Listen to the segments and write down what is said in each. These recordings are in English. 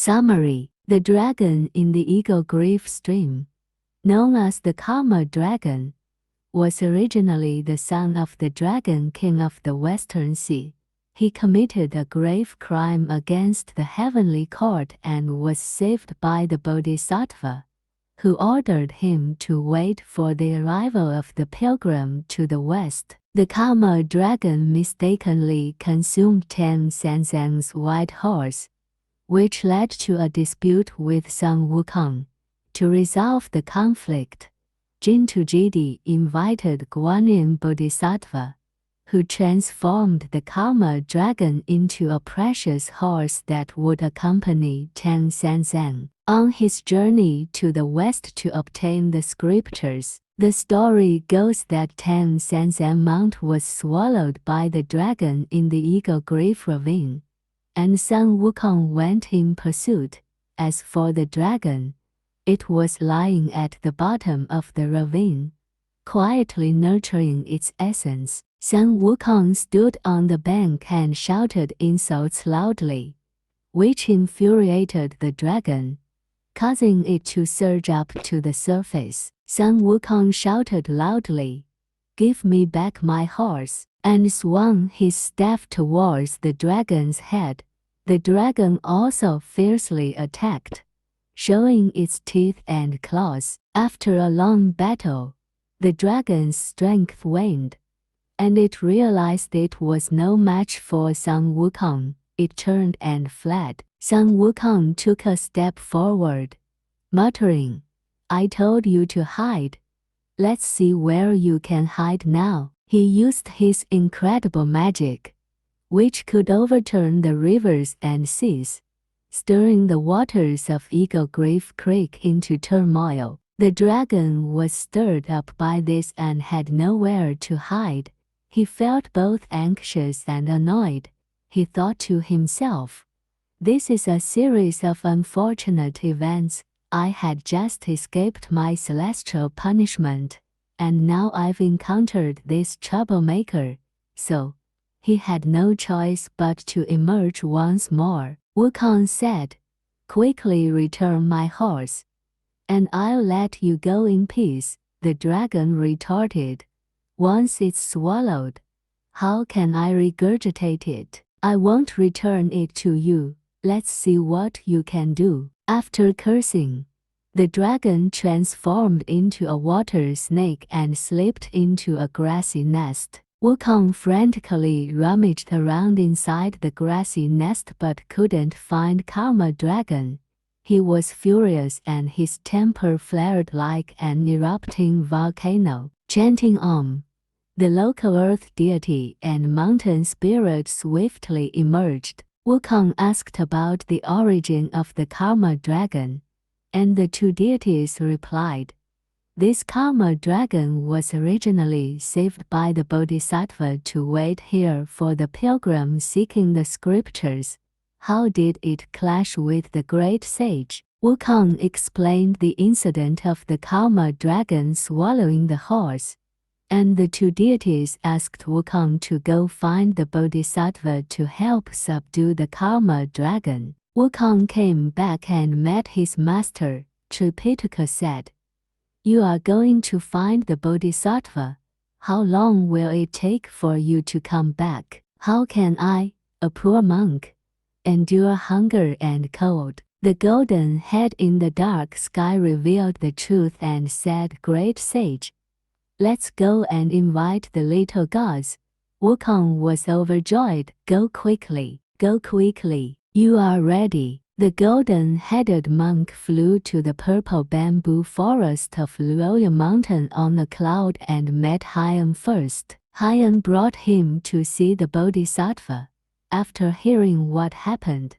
Summary: the dragon in the Eagle Grief stream, known as the Karma Dragon, was originally the son of the Dragon King of the Western Sea. He committed a grave crime against the heavenly court and was saved by the Bodhisattva, who ordered him to wait for the arrival of the pilgrim to the west. The Karma Dragon mistakenly consumed Tang Sanzang's white horse, which led to a dispute with Sun Wukong. To resolve the conflict, Jintou Jiedi invited Guanyin Bodhisattva, who transformed the Karma Dragon into a precious horse that would accompany Tang Sanzang on his journey to the west to obtain the scriptures. The story goes that Tang Sanzang Mount was swallowed by the dragon in the Eagle Grief ravine, and Sun Wukong went in pursuit. As for the dragon, it was lying at the bottom of the ravine, quietly nurturing its essence. Sun Wukong stood on the bank and shouted insults loudly, which infuriated the dragon, causing it to surge up to the surface. Sun Wukong shouted loudly, "Give me back my horse," and swung his staff towards the dragon's head. The dragon also fiercely attacked, showing its teeth and claws. After a long battle, the dragon's strength waned, and it realized it was no match for Sun Wukong. It turned and fled. Sun Wukong took a step forward, muttering, "I told you to hide. Let's see where you can hide now." He used his incredible magic, which could overturn the rivers and seas, stirring the waters of Eagle Grief Creek into turmoil. The dragon was stirred up by this and had nowhere to hide. He felt both anxious and annoyed. He thought to himself, "This is a series of unfortunate events. I had just escaped my celestial punishment, and now I've encountered this troublemaker." So, he had no choice but to emerge once more. Wukong said, "Quickly return my horse, and I'll let you go in peace." The dragon retorted, "Once it's swallowed, how can I regurgitate it? I won't return it to you. Let's see what you can do." After cursing, the dragon transformed into a water snake and slipped into a grassy nest. Wukong frantically rummaged around inside the grassy nest but couldn't find Karma Dragon. He was furious and his temper flared like an erupting volcano. Chanting Om, the local earth deity and mountain spirit swiftly emerged. Wukong asked about the origin of the Karma Dragon, and the two deities replied, "This Karma Dragon was originally saved by the Bodhisattva to wait here for the pilgrim seeking the scriptures. How did it clash with the great sage?" Wukong explained the incident of the Karma Dragon swallowing the horse, and the two deities asked Wukong to go find the Bodhisattva to help subdue the Karma Dragon. Wukong came back and met his master. Tripitaka said, "You are going to find the Bodhisattva. How long will it take for you to come back? How can I, a poor monk, endure hunger and cold?" The golden head in the dark sky revealed the truth and said, "Great sage, let's go and invite the little gods." Wukong was overjoyed. "Go quickly, go quickly. You are ready." The golden-headed monk flew to the purple bamboo forest of Luoyang Mountain on a cloud and met Haiyan first. Haiyan brought him to see the Bodhisattva. After hearing what happened,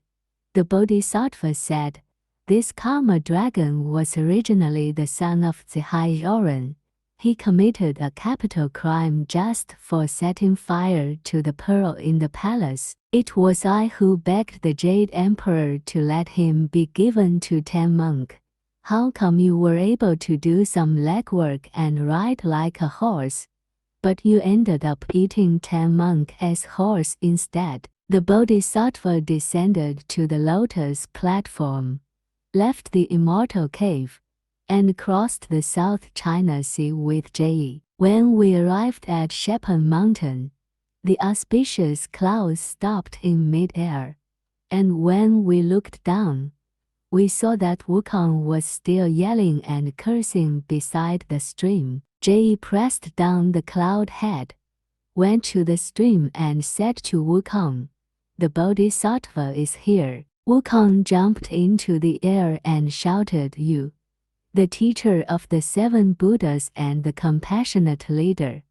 the Bodhisattva said, "This Karma Dragon was originally the son of Zihai. He committed a capital crime just for setting fire to the pearl in the palace. It was I who begged the Jade Emperor to let him be given to Tang Monk. How come you were able to do some legwork and ride like a horse, but you ended up eating Tang Monk as horse instead?" The Bodhisattva descended to the lotus platform, left the immortal cave, and crossed the South China Sea with Jiedi. When we arrived at Shepherd Mountain, the auspicious clouds stopped in mid-air, and when we looked down, we saw that Wukong was still yelling and cursing beside the stream. Jiedi pressed down the cloud head, went to the stream and said to Wukong, "The Bodhisattva is here." Wukong jumped into the air and shouted, "You, the teacher of the 7 Buddhas and the compassionate leader,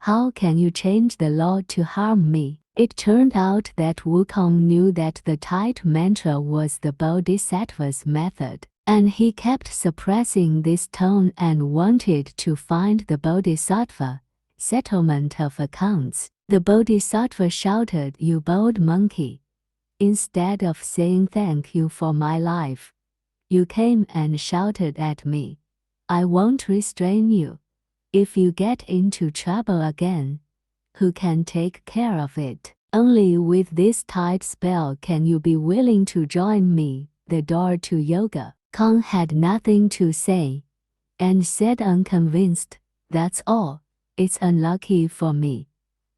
how can you change the law to harm me?" It turned out that Wukong knew that the tight mantra was the Bodhisattva's method, and he kept suppressing this tone and wanted to find the Bodhisattva, settlement of accounts. The Bodhisattva shouted, "You bold monkey! Instead of saying thank you for my life, you came and shouted at me. I won't restrain you. If you get into trouble again, who can take care of it? Only with this tight spell can you be willing to join me, the door to yoga." Kong had nothing to say, and said unconvinced, "That's all. It's unlucky for me.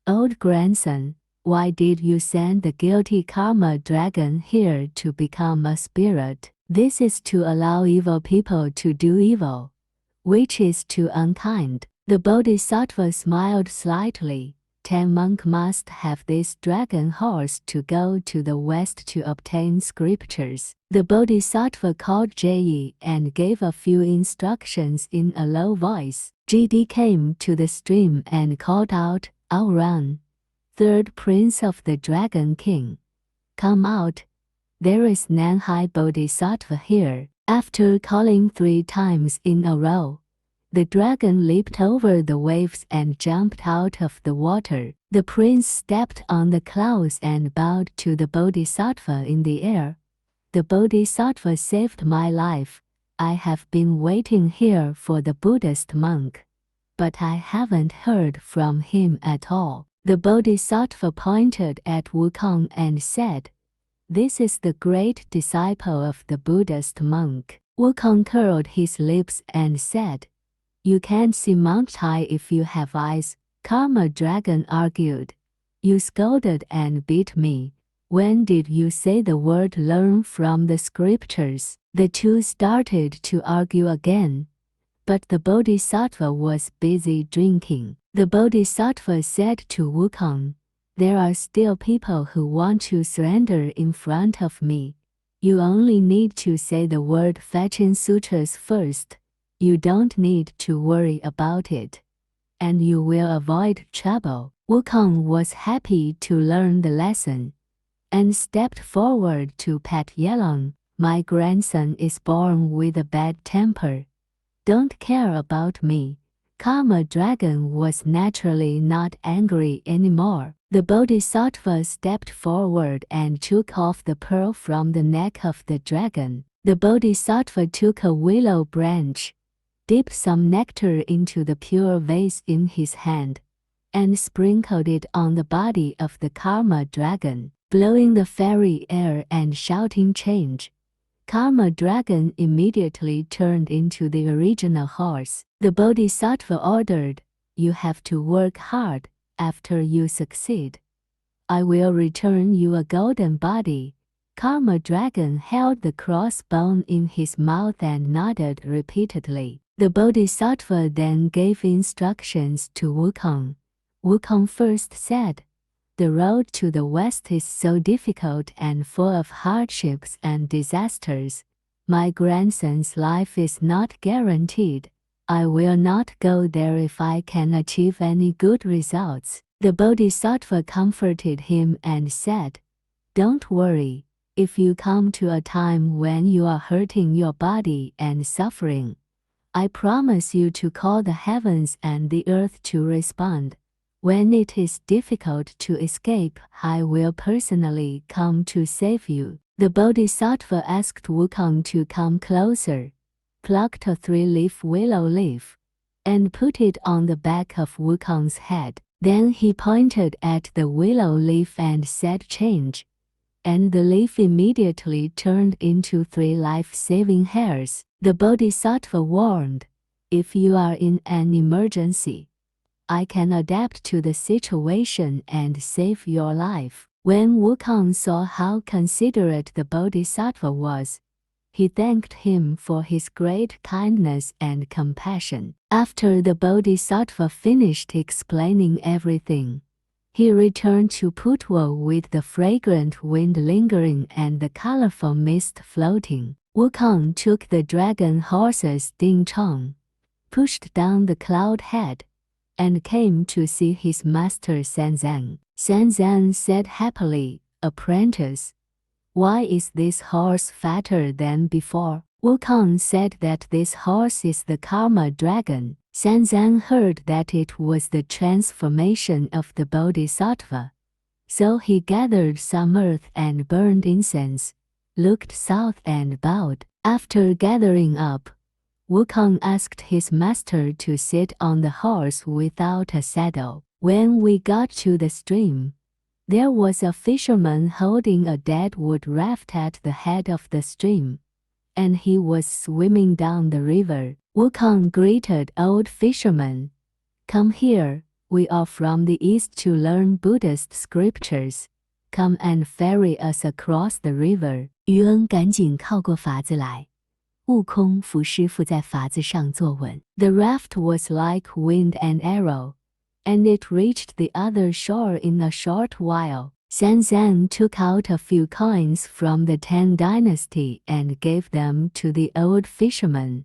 Old grandson, why did you send the guilty karma dragon here to become a spirit? This is to allow evil people to do evil, which is too unkind." The Bodhisattva smiled slightly. "Tang monk must have this dragon horse to go to the west to obtain scriptures." The Bodhisattva called Jiedi and gave a few instructions in a low voice. Jiedi came to the stream and called out, "Ouran, 3rd Prince of the Dragon King, come out. There is Nanhai Bodhisattva here." After calling 3 times in a row, the dragon leaped over the waves and jumped out of the water. The prince stepped on the clouds and bowed to the Bodhisattva in the air. "The Bodhisattva saved my life. I have been waiting here for the Buddhist monk, but I haven't heard from him at all." The Bodhisattva pointed at Wukong and said, "This is the great disciple of the Buddhist monk." Wukong curled his lips and said, "You can't see Mount Tai if you have eyes." Karma Dragon argued, "You scolded and beat me. When did you say the word learn from the scriptures?" The two started to argue again, but the Bodhisattva was busy drinking. The Bodhisattva said to Wukong, "There are still people who want to surrender in front of me. You only need to say the word fetching sutras first. You don't need to worry about it, and you will avoid trouble." Wukong was happy to learn the lesson, and stepped forward to pat Yelong. "My grandson is born with a bad temper. Don't care about me." Karma Dragon was naturally not angry anymore. The Bodhisattva stepped forward and took off the pearl from the neck of the dragon. The Bodhisattva took a willow branch, dipped some nectar into the pure vase in his hand, and sprinkled it on the body of the Karma Dragon, blowing the fairy air and shouting "Change." Karma Dragon immediately turned into the original horse. The Bodhisattva ordered, "You have to work hard. After you succeed, I will return you a golden body." Karma Dragon held the crossbone in his mouth and nodded repeatedly. The Bodhisattva then gave instructions to Wukong. Wukong first said, "The road to the west is so difficult and full of hardships and disasters. My grandson's life is not guaranteed. I will not go there if I can achieve any good results." The Bodhisattva comforted him and said, "Don't worry. If you come to a time when you are hurting your body and suffering, I promise you to call the heavens and the earth to respond. When it is difficult to escape, I will personally come to save you." The Bodhisattva asked Wukong to come closer, plucked a 3-leaf willow leaf, and put it on the back of Wukong's head. Then he pointed at the willow leaf and said change, and the leaf immediately turned into 3 life-saving hairs. The Bodhisattva warned, if you are in an emergency, I can adapt to the situation and save your life. When Wukong saw how considerate the Bodhisattva was, he thanked him for his great kindness and compassion. After the Bodhisattva finished explaining everything, he returned to Putuo with the fragrant wind lingering and the colorful mist floating. Wukong took the dragon horse's Ding Chong, pushed down the cloud head, and came to see his master Sanzang. Sanzang said happily, "Apprentice, why is this horse fatter than before?" Wukong said that this horse is the Karma Dragon. Sanzang heard that it was the transformation of the Bodhisattva, so he gathered some earth and burned incense, looked south and bowed. After gathering up, Wukong asked his master to sit on the horse without a saddle. When we got to the stream, there was a fisherman holding a dead wood raft at the head of the stream, and he was swimming down the river. Wukong greeted old fisherman, "Come here, we are from the east to learn Buddhist scriptures. Come and ferry us across the river." 渔恩赶紧靠过筏子来，悟空扶师傅在筏子上坐稳。The raft was like wind and arrow, and it reached the other shore in a short while. Sanzang took out a few coins from the Tang dynasty and gave them to the old fisherman,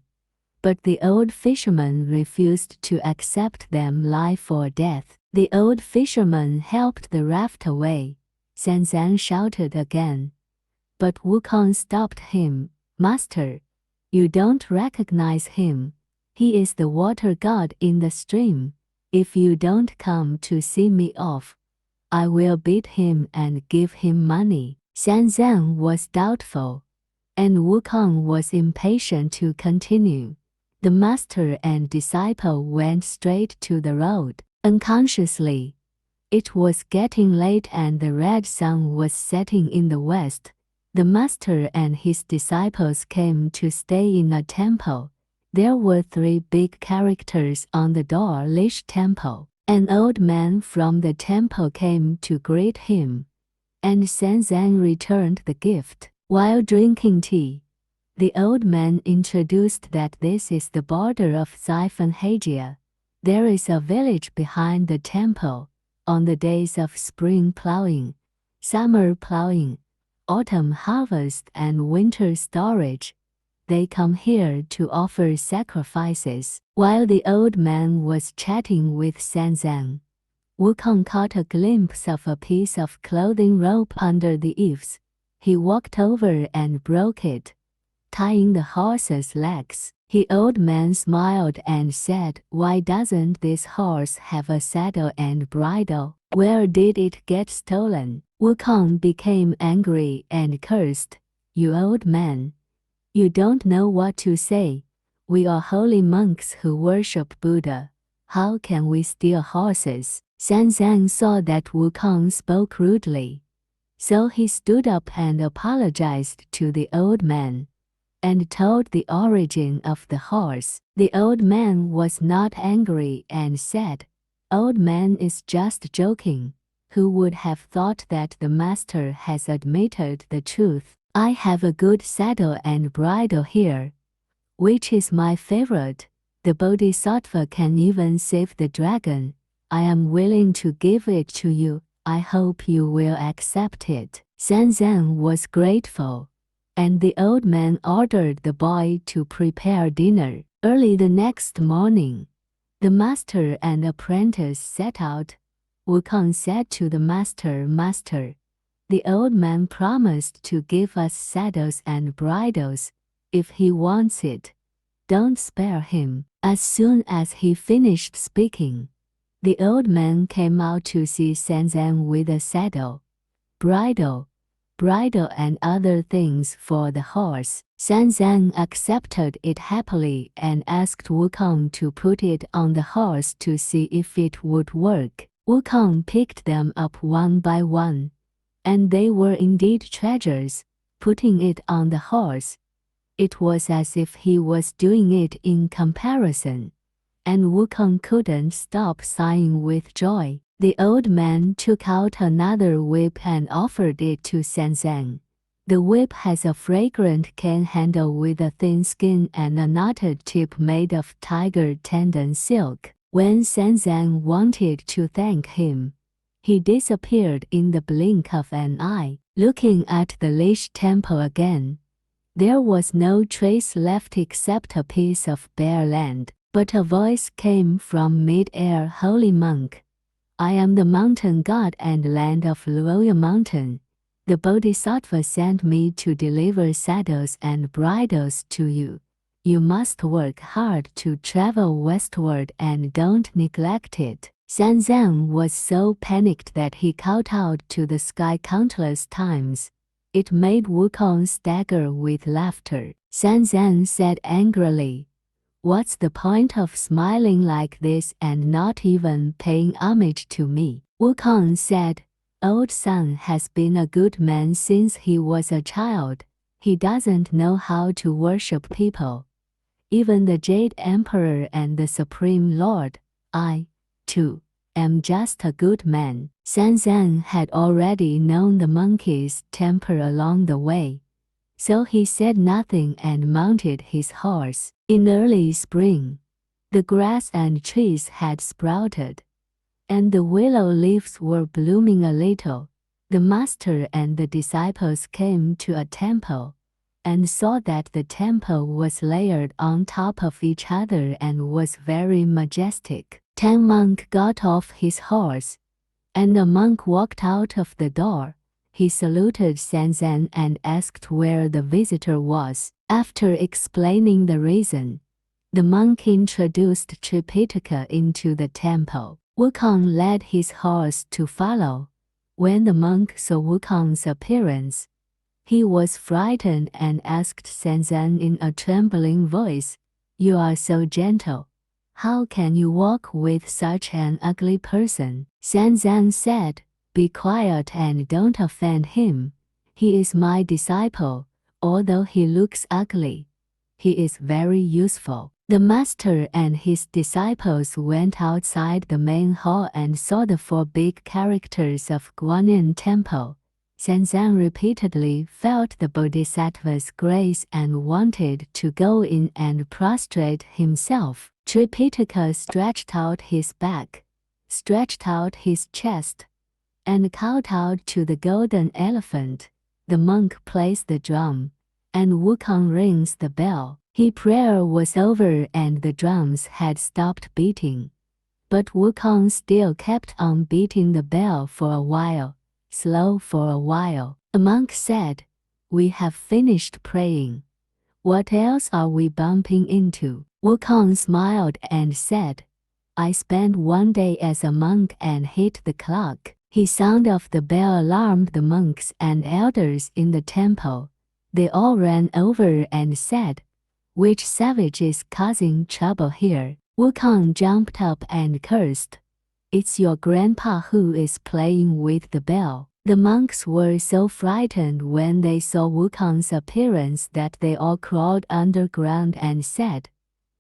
but the old fisherman refused to accept them life or death. The old fisherman helped the raft away. Sanzang shouted again, but Wukong stopped him. "Master, you don't recognize him. He is the water god in the stream. If you don't come to see me off, I will beat him and give him money." Sanzang was doubtful, and Wukong was impatient to continue. The master and disciple went straight to the road. Unconsciously, it was getting late and the red sun was setting in the west. The master and his disciples came to stay in a temple. There were 3 big characters on the door. Lish Temple. An old man from the temple came to greet him, and Sanzang returned the gift. While drinking tea, the old man introduced that this is the border of Xifanhagia. There is a village behind the temple. On the days of spring plowing, summer plowing, autumn harvest and winter storage, they come here to offer sacrifices. While the old man was chatting with Sanzang, Wukong caught a glimpse of a piece of clothing rope under the eaves. He walked over and broke it, tying the horse's legs. The old man smiled and said, "Why doesn't this horse have a saddle and bridle? Where did it get stolen?" Wukong became angry and cursed, "You old man, you don't know what to say. We are holy monks who worship Buddha. How can we steal horses?" Sanzang saw that Wukong spoke rudely, so he stood up and apologized to the old man, and told the origin of the horse. The old man was not angry and said, "Old man is just joking. Who would have thought that the master has admitted the truth? I have a good saddle and bridle here. Which is my favorite? The Bodhisattva can even save the dragon. I am willing to give it to you. I hope you will accept it." Sanzang was grateful, and the old man ordered the boy to prepare dinner. Early the next morning, the master and apprentice set out. Wukong said to the master, "Master, the old man promised to give us saddles and bridles. If he wants it, don't spare him." As soon as he finished speaking, the old man came out to see Sanzang with a saddle, bridle and other things for the horse. Sanzang accepted it happily and asked Wukong to put it on the horse to see if it would work. Wukong picked them up one by one, and they were indeed treasures. Putting it on the horse, it was as if he was doing it in comparison, and Wukong couldn't stop sighing with joy. The old man took out another whip and offered it to Sanzang. The whip has a fragrant cane handle with a thin skin and a knotted tip made of tiger tendon silk. When Sanzang wanted to thank him, he disappeared in the blink of an eye. Looking at the leash temple again, there was no trace left except a piece of bare land, but a voice came from mid-air. Holy monk, I am the mountain god and land of Luoya Mountain. The Bodhisattva sent me to deliver saddles and bridles to you. You must work hard to travel westward and don't neglect it. Sanzang was so panicked that he called out to the sky countless times. It made Wukong stagger with laughter. Sanzang said angrily, "What's the point of smiling like this and not even paying homage to me?" Wukong said, "Old Sun has been a good man since he was a child. He doesn't know how to worship people. Even the Jade Emperor and the Supreme Lord. I, too, am just a good man." Sanzang had already known the monkey's temper along the way, so he said nothing and mounted his horse. In early spring, the grass and trees had sprouted, and the willow leaves were blooming a little. The master and the disciples came to a temple and saw that the temple was layered on top of each other and was very majestic. Tang monk got off his horse, and the monk walked out of the door. He saluted Sanzang and asked where the visitor was. After explaining the reason, the monk introduced Tripitaka into the temple. Wukong led his horse to follow. When the monk saw Wukong's appearance, he was frightened and asked Sanzang in a trembling voice, "You are so gentle. How can you walk with such an ugly person?" Sanzang said, "Be quiet and don't offend him. He is my disciple. Although he looks ugly, he is very useful." The master and his disciples went outside the main hall and saw the 4 big characters of Guanyin Temple. Sanzang repeatedly felt the Bodhisattva's grace and wanted to go in and prostrate himself. Tripitaka stretched out his back, stretched out his chest, and called out to the golden elephant. The monk plays the drum, and Wukong rings the bell. His prayer was over and the drums had stopped beating, but Wukong still kept on beating the bell for a while, slow for a while. The monk said, "We have finished praying. What else are we bumping into?" Wukong smiled and said, "I spent 1 day as a monk and hit the clock." The sound of the bell alarmed the monks and elders in the temple. They all ran over and said, "Which savage is causing trouble here?" Wukong jumped up and cursed, "It's your grandpa who is playing with the bell." The monks were so frightened when they saw Wukong's appearance that they all crawled underground and said,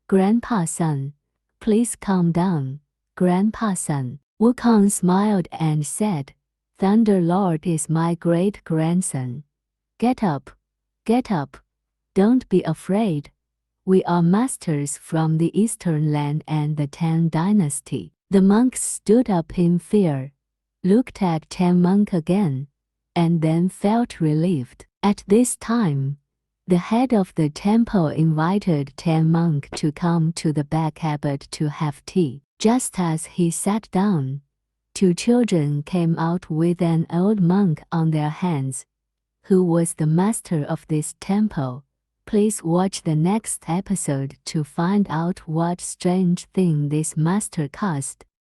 "Grandpa-san, please calm down. Grandpa-san." Wukong smiled and said, "Thunder Lord is my great-grandson. Get up, get up. Don't be afraid. We are masters from the Eastern Land and the Tang Dynasty." The monks stood up in fear, looked at Tang monk again, and then felt relieved. At this time, the head of the temple invited Tang monk to come to the back abbot to have tea. Just as he sat down, 2 children came out with an old monk on their hands, who was the master of this temple. Please watch the next episode to find out what strange thing this master caused.